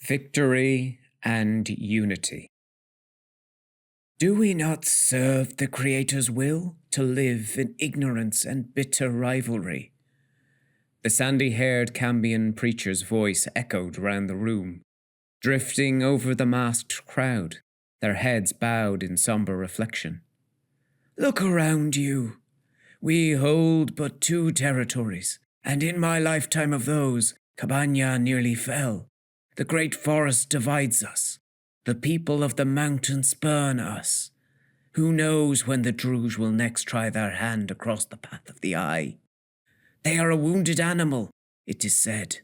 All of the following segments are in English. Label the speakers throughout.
Speaker 1: Victory and unity. Do we not serve the Creator's will to live in ignorance and bitter rivalry? The sandy-haired Cambian preacher's voice echoed round the room, drifting over the masked crowd, their heads bowed in somber reflection. Look around you. We hold but 2 territories, and in my lifetime of those, Cabana nearly fell. The great forest divides us. The people of the mountain spurn us. Who knows when the Druge will next try their hand across the path of the eye? They are a wounded animal, it is said.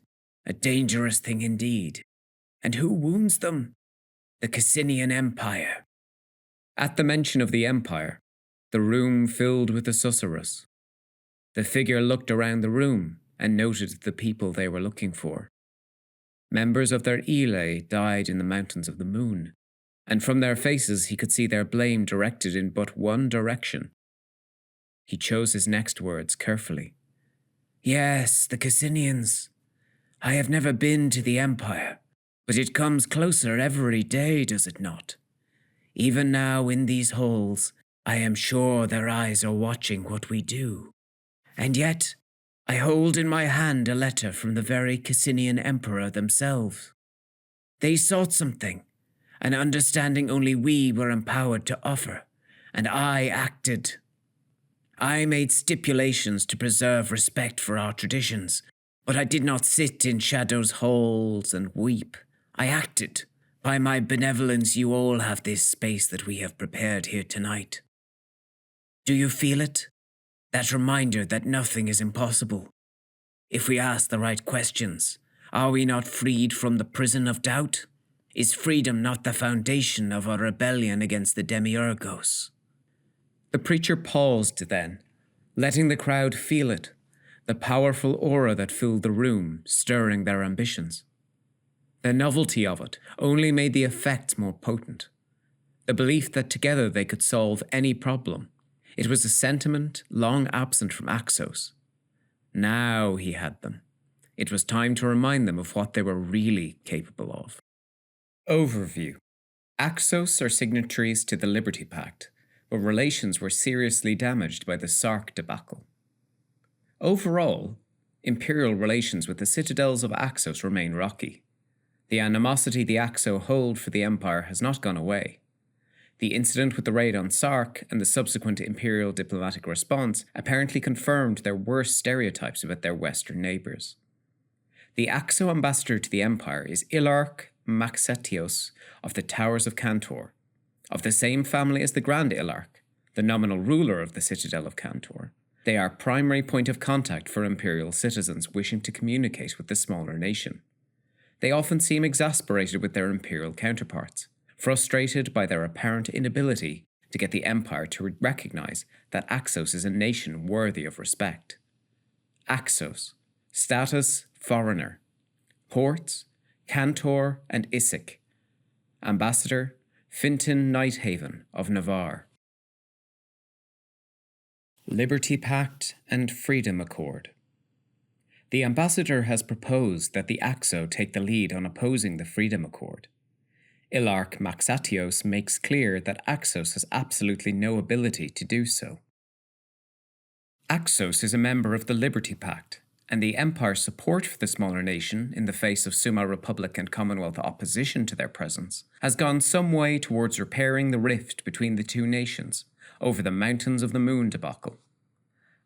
Speaker 1: A dangerous thing indeed. And who wounds them? The Cassinian Empire. At the mention of the Empire, the room filled with a susurrus. The figure looked around the room and noted the people they were looking for. Members of their Ile died in the mountains of the moon, and from their faces he could see their blame directed in but one direction. He chose his next words carefully. Yes, the Cassinians. I have never been to the Empire, but it comes closer every day, does it not? Even now in these halls, I am sure their eyes are watching what we do. And yet, I hold in my hand a letter from the very Cassinian Emperor themselves. They sought something, an understanding only we were empowered to offer, and I acted. I made stipulations to preserve respect for our traditions, but I did not sit in shadows' halls and weep. I acted. By my benevolence, you all have this space that we have prepared here tonight. Do you feel it? That reminder that nothing is impossible. If we ask the right questions, are we not freed from the prison of doubt? Is freedom not the foundation of our rebellion against the Demiurgos? The preacher paused then, letting the crowd feel it, the powerful aura that filled the room, stirring their ambitions. The novelty of it only made the effects more potent. The belief that together they could solve any problem. It was a sentiment long absent from Axos. Now he had them. It was time to remind them of what they were really capable of. Overview. Axos are signatories to the Liberty Pact, but relations were seriously damaged by the Sark debacle. Overall, imperial relations with the citadels of Axos remain rocky. The animosity the Axo hold for the Empire has not gone away. The incident with the raid on Sark and the subsequent imperial diplomatic response apparently confirmed their worst stereotypes about their western neighbours. The Axo ambassador to the Empire is Ilarch Maxatios of the Towers of Cantor, of the same family as the Grand Ilarch, the nominal ruler of the citadel of Cantor. They are primary point of contact for imperial citizens wishing to communicate with the smaller nation. They often seem exasperated with their imperial counterparts, frustrated by their apparent inability to get the Empire to recognize that Axos is a nation worthy of respect. Axos, status, foreigner. Ports, Cantor and Issyk. Ambassador, Fintan Nighthaven of Navarre. Liberty Pact and Freedom Accord. The ambassador has proposed that the Axo take the lead on opposing the Freedom Accord. Ilarch Maxatios makes clear that Axos has absolutely no ability to do so. Axos is a member of the Liberty Pact, and the Empire's support for the smaller nation in the face of Summa Republic and Commonwealth opposition to their presence has gone some way towards repairing the rift between the two nations over the Mountains of the Moon debacle.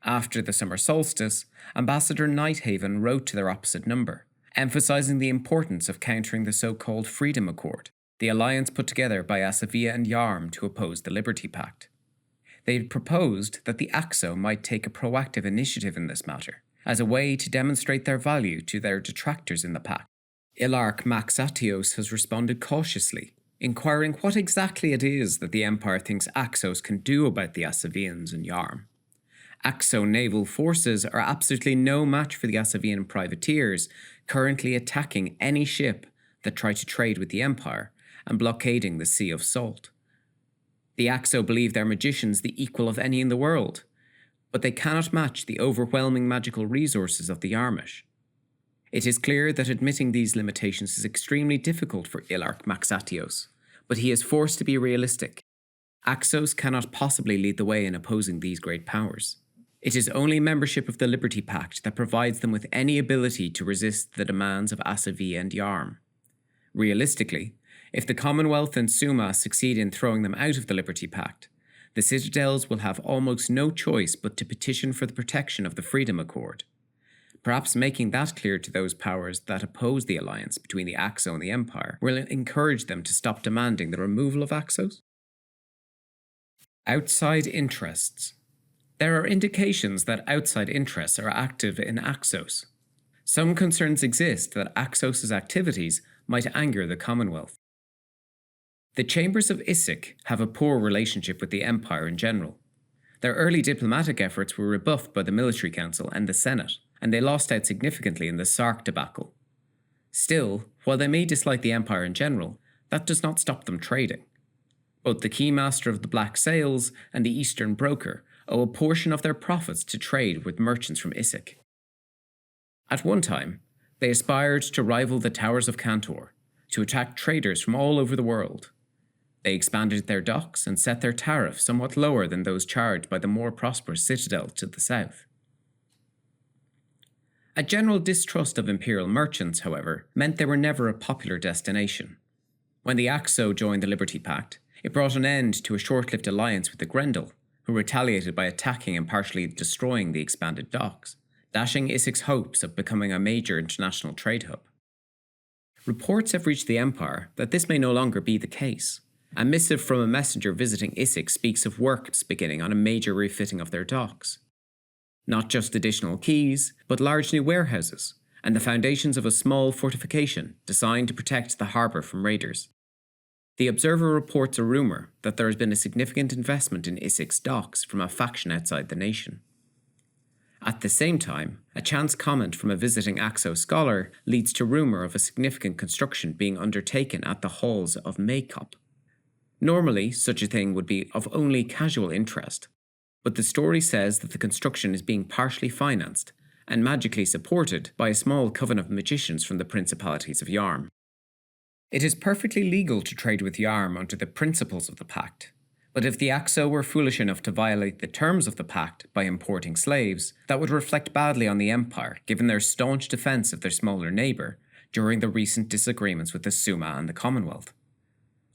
Speaker 1: After the summer solstice, Ambassador Nighthaven wrote to their opposite number, emphasizing the importance of countering the so-called Freedom Accord, the alliance put together by Asavia and Yarm to oppose the Liberty Pact. They had proposed that the Axo might take a proactive initiative in this matter, as a way to demonstrate their value to their detractors in the pact. Ilarch Maxatios has responded cautiously, inquiring what exactly it is that the Empire thinks Axos can do about the Asavians and Yarm. Axo naval forces are absolutely no match for the Asavian privateers currently attacking any ship that try to trade with the Empire and blockading the Sea of Salt. The Axo believe their magicians the equal of any in the world, but they cannot match the overwhelming magical resources of the Yarmish. It is clear that admitting these limitations is extremely difficult for Ilark Maxatios, but he is forced to be realistic. Axos cannot possibly lead the way in opposing these great powers. It is only membership of the Liberty Pact that provides them with any ability to resist the demands of Asavi and Yarm. Realistically, if the Commonwealth and Suma succeed in throwing them out of the Liberty Pact, the Citadels will have almost no choice but to petition for the protection of the Freedom Accord. Perhaps making that clear to those powers that oppose the alliance between the Axo and the Empire will encourage them to stop demanding the removal of Axos. Outside interests. There are indications that outside interests are active in Axos. Some concerns exist that Axos' activities might anger the Commonwealth. The Chambers of Isik have a poor relationship with the Empire in general. Their early diplomatic efforts were rebuffed by the Military Council and the Senate, and they lost out significantly in the Sark debacle. Still, while they may dislike the Empire in general, that does not stop them trading. Both the Key Master of the Black Sails and the Eastern Broker owe a portion of their profits to trade with merchants from Isik. At one time, they aspired to rival the Towers of Cantor, to attract traders from all over the world. They expanded their docks and set their tariff somewhat lower than those charged by the more prosperous Citadel to the south. A general distrust of imperial merchants, however, meant they were never a popular destination. When the Axo joined the Liberty Pact, it brought an end to a short-lived alliance with the Grendel, who retaliated by attacking and partially destroying the expanded docks, dashing Isik's hopes of becoming a major international trade hub. Reports have reached the Empire that this may no longer be the case. A missive from a messenger visiting Isik speaks of works beginning on a major refitting of their docks. Not just additional quays, but large new warehouses, and the foundations of a small fortification designed to protect the harbour from raiders. The Observer reports a rumour that there has been a significant investment in Isik's docks from a faction outside the nation. At the same time, a chance comment from a visiting Axo scholar leads to rumour of a significant construction being undertaken at the halls of Maycop. Normally, such a thing would be of only casual interest, but the story says that the construction is being partially financed and magically supported by a small coven of magicians from the Principalities of Yarm. It is perfectly legal to trade with Yarm under the principles of the pact, but if the Axo were foolish enough to violate the terms of the pact by importing slaves, that would reflect badly on the Empire given their staunch defence of their smaller neighbour during the recent disagreements with the Suma and the Commonwealth.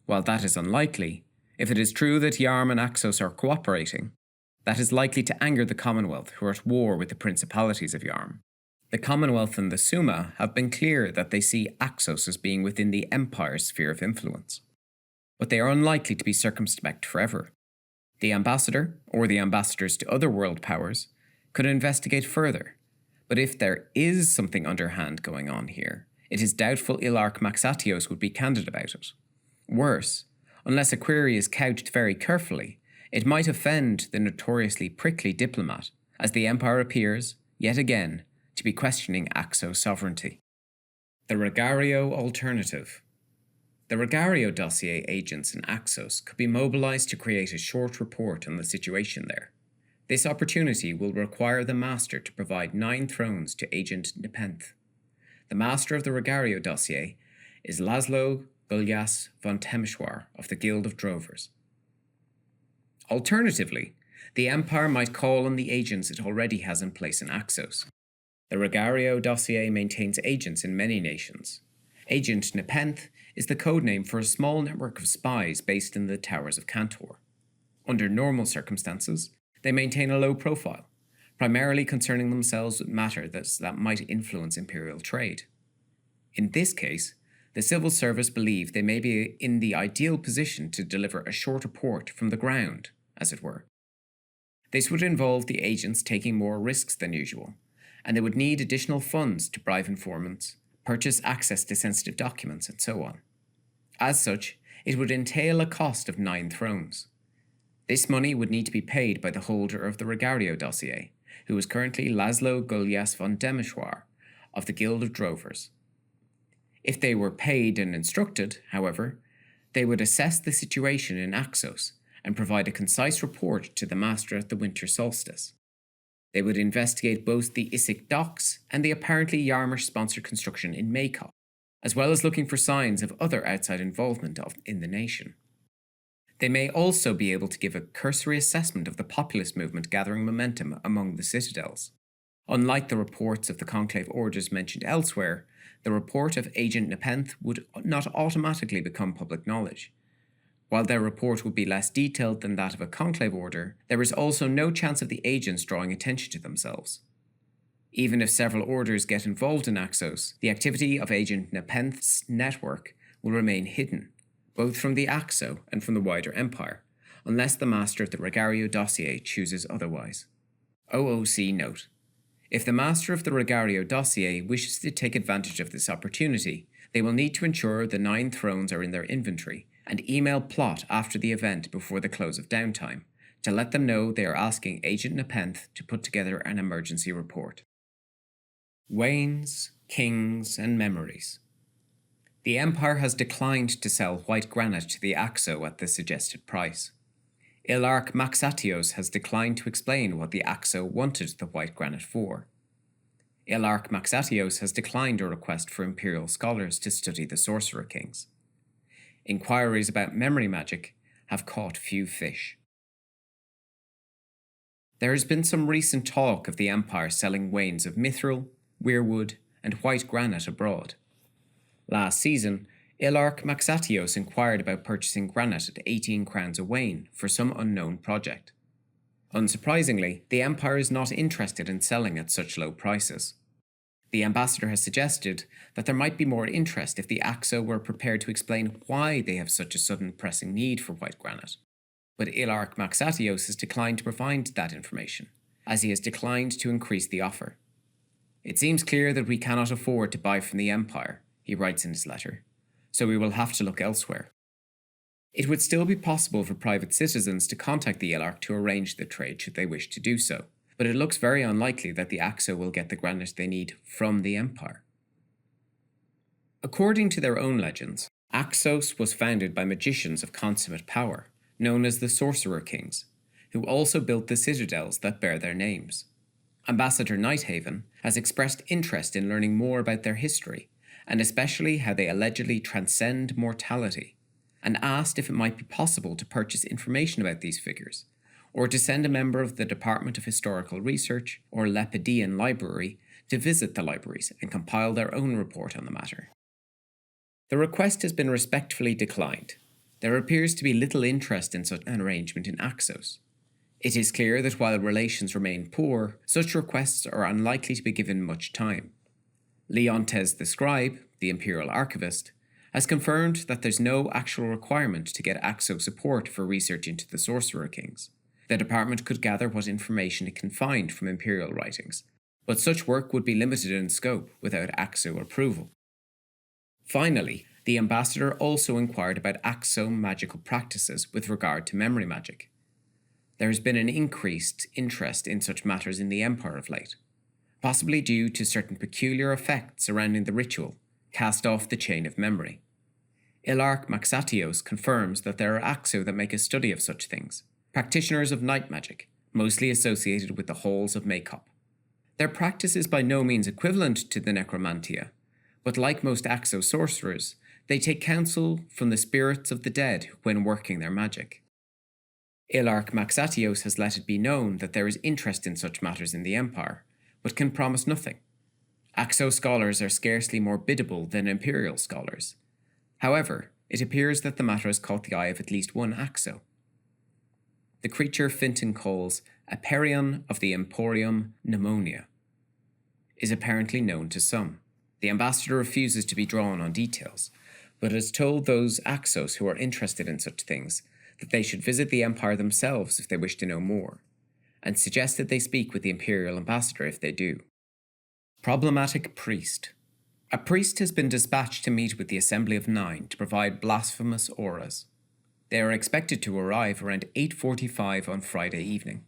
Speaker 1: While that is unlikely, if it is true that Yarm and Axos are cooperating, that is likely to anger the Commonwealth, who are at war with the Principalities of Yarm. The Commonwealth and the Suma have been clear that they see Axos as being within the Empire's sphere of influence. But they are unlikely to be circumspect forever. The ambassador, or the ambassadors to other world powers, could investigate further, but if there is something underhand going on here, it is doubtful Ilark Maxatios would be candid about it. Worse, unless a query is couched very carefully, it might offend the notoriously prickly diplomat, as the Empire appears, yet again, to be questioning Axo sovereignty. The Regario Alternative. The Regario dossier agents in Axos could be mobilized to create a short report on the situation there. This opportunity will require the Master to provide 9 thrones to Agent Nepenthe. The Master of the Regario dossier is Laszlo Gulyas von Temeshwar of the Guild of Drovers. Alternatively, the Empire might call on the agents it already has in place in Axos. The Regario dossier maintains agents in many nations. Agent Nepenthe is the codename for a small network of spies based in the Towers of Cantor. Under normal circumstances, they maintain a low profile, primarily concerning themselves with matter that might influence imperial trade. In this case, the civil service believe they may be in the ideal position to deliver a short report from the ground, as it were. This would involve the agents taking more risks than usual, and they would need additional funds to bribe informants, purchase access to sensitive documents, and so on. As such, it would entail a cost of 9 thrones. This money would need to be paid by the holder of the Regario dossier, who is currently Laszlo Gulyas von Temeshwar of the Guild of Drovers. If they were paid and instructed, however, they would assess the situation in Axos and provide a concise report to the Master at the winter solstice. They would investigate both the Issyk docks and the apparently Yarmouth-sponsored construction in Maycop, as well as looking for signs of other outside involvement in the nation. They may also be able to give a cursory assessment of the populist movement gathering momentum among the citadels. Unlike the reports of the conclave orders mentioned elsewhere, the report of Agent Nepenthe would not automatically become public knowledge. While their report would be less detailed than that of a conclave order, there is also no chance of the agents drawing attention to themselves. Even if several orders get involved in Axos, the activity of Agent Nepenthe's network will remain hidden, both from the Axo and from the wider Empire, unless the master of the Regario dossier chooses otherwise. OOC note: if the master of the Regario dossier wishes to take advantage of this opportunity, they will need to ensure the 9 thrones are in their inventory and email Plot after the event before the close of downtime to let them know they are asking Agent Nepenthe to put together an emergency report. Wains, Kings, and Memories. The Empire has declined to sell white granite to the Axo at the suggested price. Ilarch Maxatios has declined to explain what the Axo wanted the white granite for. Ilarch Maxatios has declined a request for Imperial scholars to study the Sorcerer Kings. Inquiries about memory magic have caught few fish. There has been some recent talk of the Empire selling wains of mithril, weirwood, and white granite abroad. Last season, Ilarch Maxatios inquired about purchasing granite at 18 crowns a wain for some unknown project. Unsurprisingly, the Empire is not interested in selling at such low prices. The ambassador has suggested that there might be more interest if the Axo were prepared to explain why they have such a sudden pressing need for white granite. But Ilarch Maxatios has declined to provide that information, as he has declined to increase the offer. It seems clear that we cannot afford to buy from the Empire, he writes in his letter, so we will have to look elsewhere. It would still be possible for private citizens to contact the Ilarch to arrange the trade should they wish to do so, but it looks very unlikely that the Axo will get the granite they need from the Empire. According to their own legends, Axos was founded by magicians of consummate power, known as the Sorcerer Kings, who also built the citadels that bear their names. Ambassador Nighthaven has expressed interest in learning more about their history, and especially how they allegedly transcend mortality, and asked if it might be possible to purchase information about these figures, or to send a member of the Department of Historical Research or Lepideian Library to visit the libraries and compile their own report on the matter. The request has been respectfully declined. There appears to be little interest in such an arrangement in Axos. It is clear that while relations remain poor, such requests are unlikely to be given much time. Leontes the Scribe, the Imperial Archivist, has confirmed that there's no actual requirement to get Axo support for research into the Sorcerer Kings. The department could gather what information it can find from Imperial writings, but such work would be limited in scope without Axo approval. Finally, the ambassador also inquired about Axo magical practices with regard to memory magic. There has been an increased interest in such matters in the Empire of late, possibly due to certain peculiar effects surrounding the ritual cast off the chain of memory. Ilarch Maxatios confirms that there are Axo that make a study of such things, practitioners of night magic, mostly associated with the halls of Maycop. Their practice is by no means equivalent to the necromantia, but like most Axo sorcerers, they take counsel from the spirits of the dead when working their magic. Ilarch Maxatios has let it be known that there is interest in such matters in the Empire, but can promise nothing. Axo scholars are scarcely more biddable than Imperial scholars. However, it appears that the matter has caught the eye of at least one Axo. The creature Finton calls a Perion of the Emporium Pneumonia is apparently known to some. The ambassador refuses to be drawn on details, but has told those Axos who are interested in such things that they should visit the Empire themselves if they wish to know more, and suggested they speak with the Imperial ambassador if they do. Problematic Priest. A priest has been dispatched to meet with the Assembly of Nine to provide blasphemous auras. They are expected to arrive around 8:45 on Friday evening.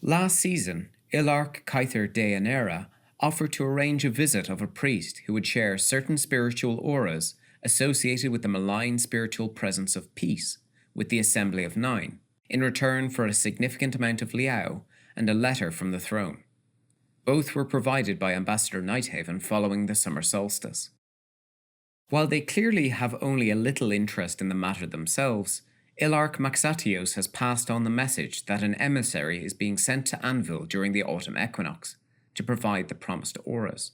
Speaker 1: Last season, Ilarch Kyther Deanera offered to arrange a visit of a priest who would share certain spiritual auras associated with the malign spiritual presence of peace with the Assembly of Nine, in return for a significant amount of liao and a letter from the throne. Both were provided by Ambassador Nighthaven following the summer solstice. While they clearly have only a little interest in the matter themselves, Ilark Maxatios has passed on the message that an emissary is being sent to Anvil during the autumn equinox to provide the promised auras.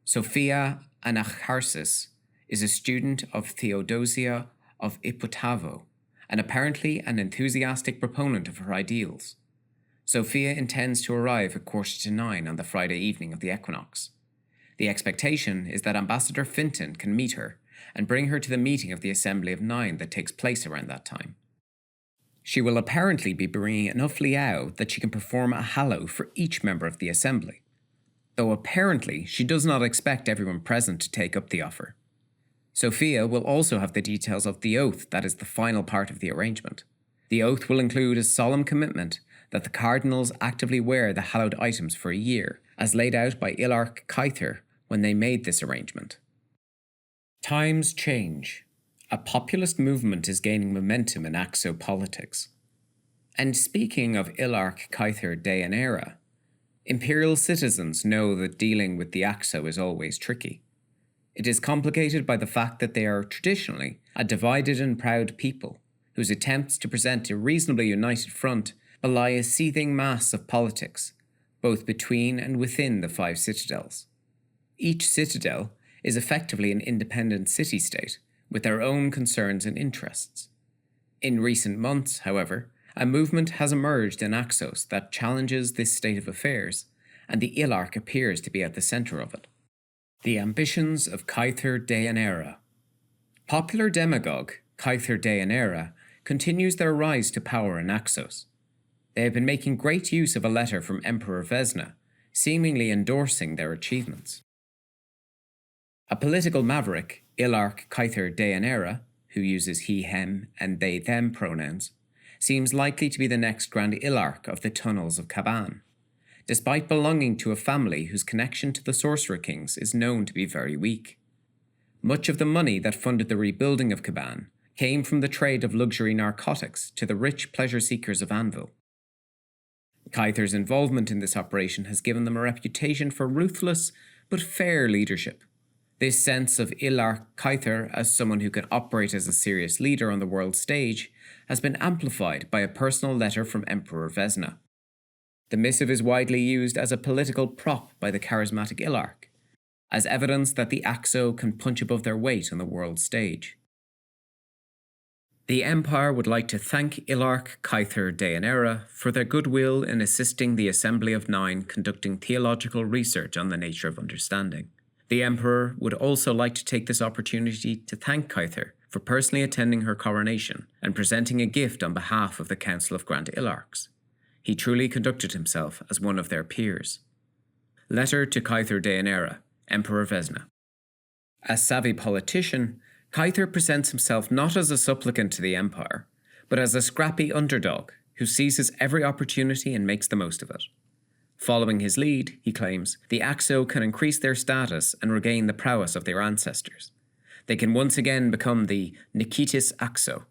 Speaker 1: Sophia Anacharsis is a student of Theodosia of Ipotavo, and apparently an enthusiastic proponent of her ideals. Sophia intends to arrive at 8:45 on the Friday evening of the equinox. The expectation is that Ambassador Finton can meet her and bring her to the meeting of the Assembly of Nine that takes place around that time. She will apparently be bringing enough liao that she can perform a hallow for each member of the Assembly, though apparently she does not expect everyone present to take up the offer. Sophia will also have the details of the oath that is the final part of the arrangement. The oath will include a solemn commitment that the cardinals actively wear the hallowed items for a year, as laid out by Ilark Kyther when they made this arrangement. Times change. A populist movement is gaining momentum in Axo politics. And speaking of Ilark Kyther Deianira, Imperial citizens know that dealing with the Axo is always tricky. It is complicated by the fact that they are traditionally a divided and proud people, whose attempts to present a reasonably united front belie a seething mass of politics, both between and within the 5 citadels. Each citadel is effectively an independent city-state, with their own concerns and interests. In recent months, however, a movement has emerged in Axos that challenges this state of affairs, and the Ilark appears to be at the centre of it. The ambitions of Kyther Deianira. Popular demagogue Kyther Deianira continues their rise to power in Axos. They have been making great use of a letter from Emperor Vesna, seemingly endorsing their achievements. A political maverick, Ilark Kyther Deianira, who uses he, him, and they, them pronouns, seems likely to be the next Grand Ilark of the Tunnels of Kaban, despite belonging to a family whose connection to the Sorcerer Kings is known to be very weak. Much of the money that funded the rebuilding of Kaban came from the trade of luxury narcotics to the rich pleasure seekers of Anvil. Kyther's involvement in this operation has given them a reputation for ruthless but fair leadership. This sense of Ilark Kyther as someone who can operate as a serious leader on the world stage has been amplified by a personal letter from Emperor Vesna. The missive is widely used as a political prop by the charismatic Ilark, as evidence that the Axo can punch above their weight on the world stage. The Empire would like to thank Ilark Kyther Deianira for their goodwill in assisting the Assembly of Nine conducting theological research on the nature of understanding. The Emperor would also like to take this opportunity to thank Kyther for personally attending her coronation and presenting a gift on behalf of the Council of Grand Ilarks. He truly conducted himself as one of their peers. Letter to Kyther Deianira, Emperor Vesna. As savvy politician, Kyther presents himself not as a supplicant to the Empire, but as a scrappy underdog who seizes every opportunity and makes the most of it. Following his lead, he claims, the Axo can increase their status and regain the prowess of their ancestors. They can once again become the Nikitis Axo.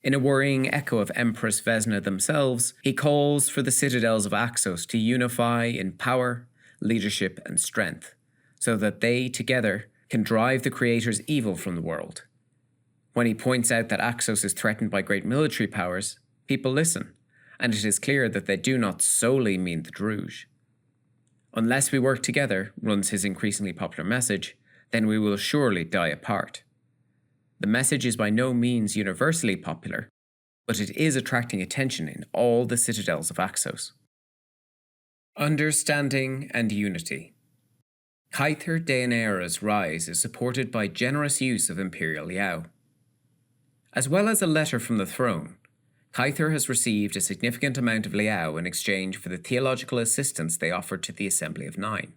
Speaker 1: In a worrying echo of Empress Vesna themselves, he calls for the citadels of Axos to unify in power, leadership, and strength, so that they, together, can drive the Creator's evil from the world. When he points out that Axos is threatened by great military powers, people listen, and it is clear that they do not solely mean the Druge. Unless we work together, runs his increasingly popular message, then we will surely die apart. The message is by no means universally popular, but it is attracting attention in all the citadels of Axos. Understanding and unity. Kyther Deianira's rise is supported by generous use of Imperial Liao. As well as a letter from the throne, Kyther has received a significant amount of Liao in exchange for the theological assistance they offered to the Assembly of Nine.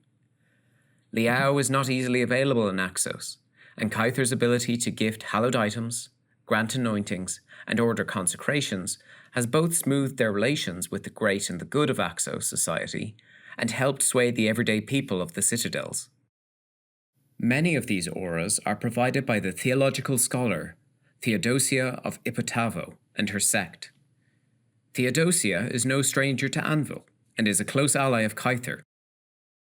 Speaker 1: Liao is not easily available in Axos, and Kyther's ability to gift hallowed items, grant anointings, and order consecrations has both smoothed their relations with the great and the good of Axos society and helped sway the everyday people of the citadels. Many of these auras are provided by the theological scholar Theodosia of Ipotavo and her sect. Theodosia is no stranger to Anvil, and is a close ally of Kyther.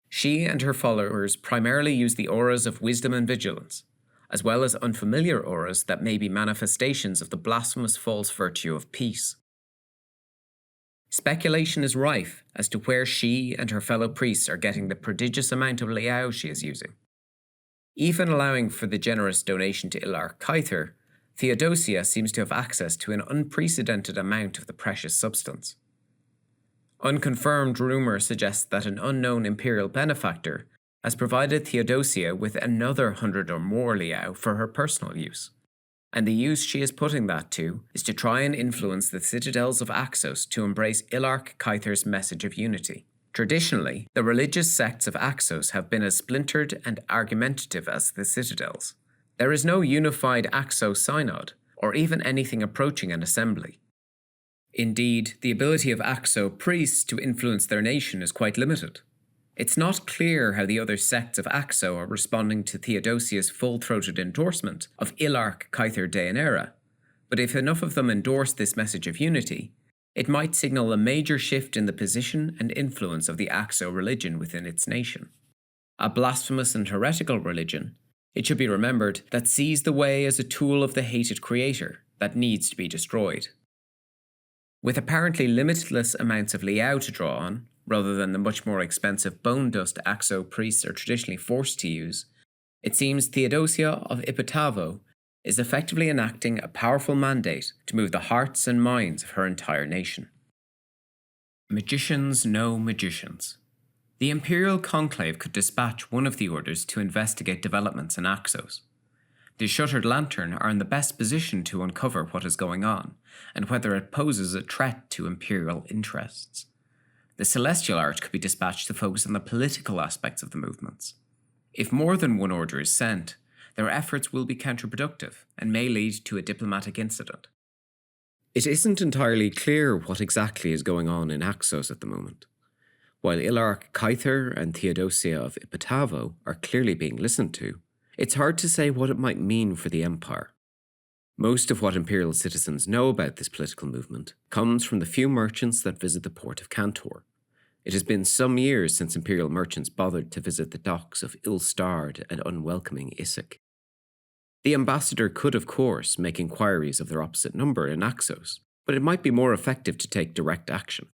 Speaker 1: She and her followers primarily use the auras of wisdom and vigilance, as well as unfamiliar auras that may be manifestations of the blasphemous false virtue of peace. Speculation is rife as to where she and her fellow priests are getting the prodigious amount of Liao she is using. Even allowing for the generous donation to Ilark Kyther, Theodosia seems to have access to an unprecedented amount of the precious substance. Unconfirmed rumour suggests that an unknown imperial benefactor has provided Theodosia with another 100 or more Liao for her personal use, and the use she is putting that to is to try and influence the citadels of Axos to embrace Ilark Kyther's message of unity. Traditionally, the religious sects of Axos have been as splintered and argumentative as the citadels. There is no unified Axos synod, or even anything approaching an assembly. Indeed, the ability of Axo priests to influence their nation is quite limited. It's not clear how the other sects of Axo are responding to Theodosia's full-throated endorsement of Ilark Kyther Deianera, but if enough of them endorse this message of unity, it might signal a major shift in the position and influence of the Axo religion within its nation. A blasphemous and heretical religion, it should be remembered, that sees the way as a tool of the hated creator that needs to be destroyed. With apparently limitless amounts of Liao to draw on, rather than the much more expensive bone dust Axo priests are traditionally forced to use, it seems Theodosia of Ipatavo is effectively enacting a powerful mandate to move the hearts and minds of her entire nation. Magicians know magicians. The Imperial Conclave could dispatch one of the orders to investigate developments in Axos. The Shuttered Lantern are in the best position to uncover what is going on, and whether it poses a threat to Imperial interests. The Celestial Arch could be dispatched to focus on the political aspects of the movements. If more than one order is sent, their efforts will be counterproductive and may lead to a diplomatic incident. It isn't entirely clear what exactly is going on in Axos at the moment. While Ilark Kyther and Theodosia of Ipatavo are clearly being listened to, it's hard to say what it might mean for the Empire. Most of what Imperial citizens know about this political movement comes from the few merchants that visit the port of Cantor. It has been some years since Imperial merchants bothered to visit the docks of ill-starred and unwelcoming Issyk. The ambassador could, of course, make inquiries of their opposite number in Axos, but it might be more effective to take direct action.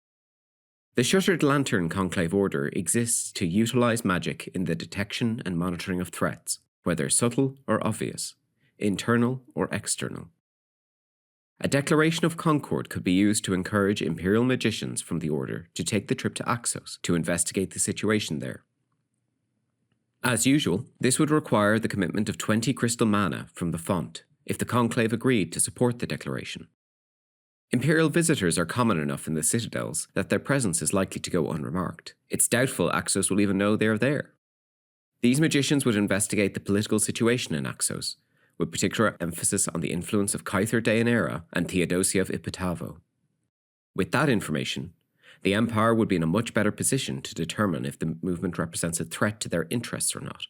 Speaker 1: The Shuttered Lantern Conclave Order exists to utilize magic in the detection and monitoring of threats, whether subtle or obvious, internal or external. A declaration of concord could be used to encourage Imperial magicians from the Order to take the trip to Axos to investigate the situation there. As usual, this would require the commitment of 20 crystal mana from the font, if the Conclave agreed to support the declaration. Imperial visitors are common enough in the citadels that their presence is likely to go unremarked. It's doubtful Axos will even know they are there. These magicians would investigate the political situation in Axos, with particular emphasis on the influence of Kyther Deianera and Theodosia of Ipatavo. With that information, the Empire would be in a much better position to determine if the movement represents a threat to their interests or not.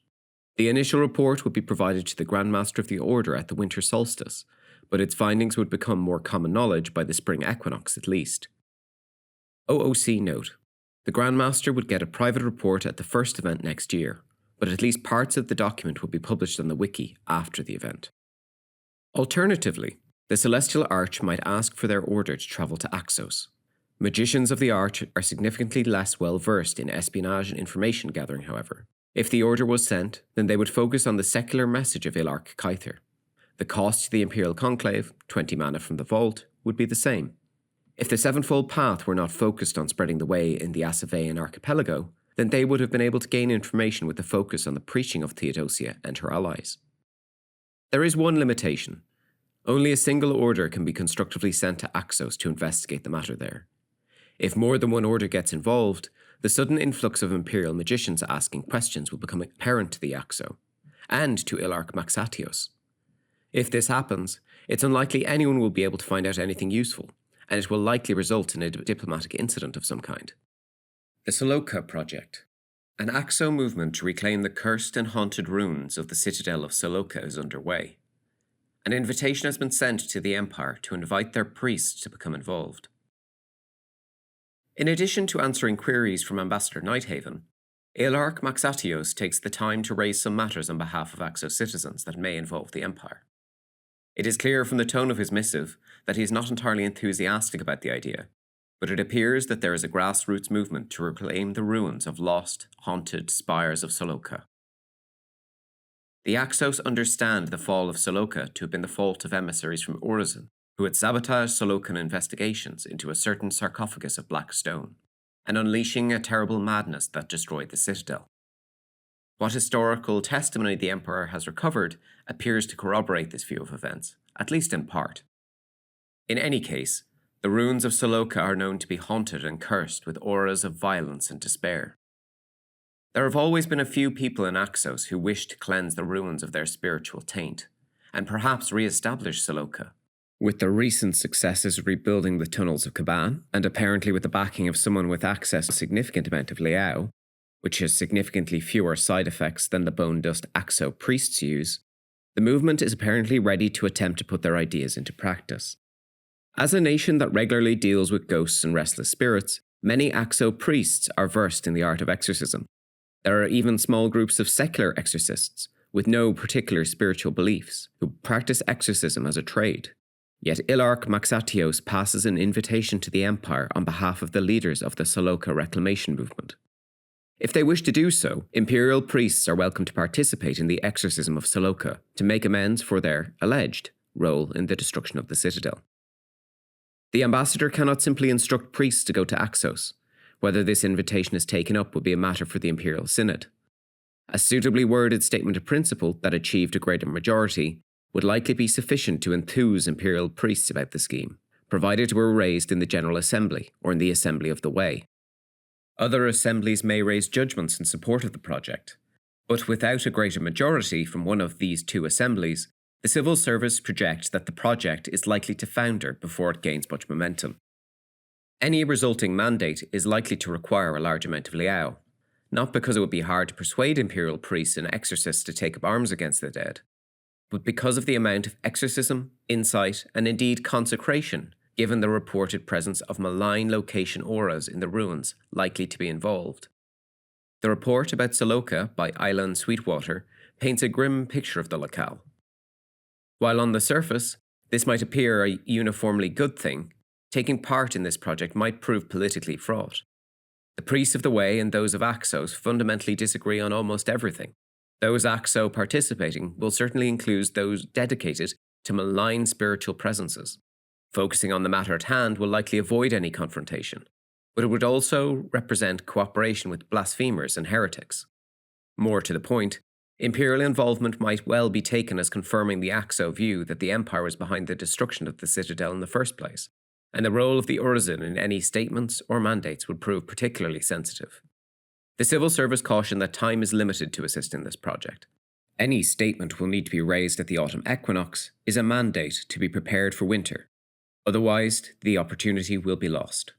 Speaker 1: The initial report would be provided to the Grand Master of the Order at the winter solstice, but its findings would become more common knowledge by the spring equinox at least. OOC note: the Grand Master would get a private report at the first event next year, but at least parts of the document would be published on the wiki after the event. Alternatively, the Celestial Arch might ask for their order to travel to Axos. Magicians of the Arch are significantly less well versed in espionage and information gathering, however. If the order was sent, then they would focus on the secular message of Ilark Kyther. The cost to the Imperial Conclave, 20 mana from the vault, would be the same. If the Sevenfold Path were not focused on spreading the way in the Asavean archipelago, then they would have been able to gain information with the focus on the preaching of Theodosia and her allies. There is one limitation. Only a single order can be constructively sent to Axos to investigate the matter there. If more than one order gets involved, the sudden influx of Imperial magicians asking questions will become apparent to the Axo, and to Ilark Maxatios. If this happens, it's unlikely anyone will be able to find out anything useful, and it will likely result in a diplomatic incident of some kind. The Saloka Project. An Axo movement to reclaim the cursed and haunted ruins of the citadel of Saloka is underway. An invitation has been sent to the Empire to invite their priests to become involved.
Speaker 2: In addition to answering queries from Ambassador Nighthaven, Alarch Maxatios takes the time to raise some matters on behalf of Axos citizens that may involve the Empire. It is clear from the tone of his missive that he is not entirely enthusiastic about the idea, but it appears that there is a grassroots movement to reclaim the ruins of lost, haunted spires of Saloka. The Axos understand the fall of Saloka to have been the fault of emissaries from Urizen, who had sabotaged Salokan investigations into a certain sarcophagus of black stone, and unleashing a terrible madness that destroyed the citadel. What historical testimony the Emperor has recovered appears to corroborate this view of events, at least in part. In any case, the ruins of Saloka are known to be haunted and cursed with auras of violence and despair. There have always been a few people in Axos who wish to cleanse the ruins of their spiritual taint, and perhaps re-establish Saloka. With the recent successes rebuilding the tunnels of Kaban, and apparently with the backing of someone with access to a significant amount of Liao, which has significantly fewer side effects than the bone dust Axo priests use, the movement is apparently ready to attempt to put their ideas into practice. As a nation that regularly deals with ghosts and restless spirits, many Axo priests are versed in the art of exorcism. There are even small groups of secular exorcists, with no particular spiritual beliefs, who practice exorcism as a trade. Yet Alarch Maxatios passes an invitation to the Empire on behalf of the leaders of the Saloka reclamation movement. If they wish to do so, Imperial priests are welcome to participate in the exorcism of Saloka to make amends for their alleged role in the destruction of the citadel. The ambassador cannot simply instruct priests to go to Axos. Whether this invitation is taken up would be a matter for the Imperial Synod. A suitably worded statement of principle that achieved a greater majority would likely be sufficient to enthuse Imperial priests about the scheme, provided it were raised in the General Assembly or in the Assembly of the Way. Other assemblies may raise judgments in support of the project, but without a greater majority from one of these two assemblies, the civil service projects that the project is likely to founder before it gains much momentum. Any resulting mandate is likely to require a large amount of Liao, not because it would be hard to persuade Imperial priests and exorcists to take up arms against the dead, but because of the amount of exorcism, insight, and indeed consecration, given the reported presence of malign location auras in the ruins likely to be involved. The report about Saloka by Isla Sweetwater paints a grim picture of the locale. While on the surface, this might appear a uniformly good thing, taking part in this project might prove politically fraught. The priests of the Way and those of Axos fundamentally disagree on almost everything. Those Axo participating will certainly include those dedicated to malign spiritual presences. Focusing on the matter at hand will likely avoid any confrontation, but it would also represent cooperation with blasphemers and heretics. More to the point, Imperial involvement might well be taken as confirming the Axo view that the Empire was behind the destruction of the citadel in the first place, and the role of the Urizen in any statements or mandates would prove particularly sensitive. The civil service cautioned that time is limited to assist in this project. Any statement will need to be raised at the autumn equinox is a mandate to be prepared for winter. Otherwise, the opportunity will be lost.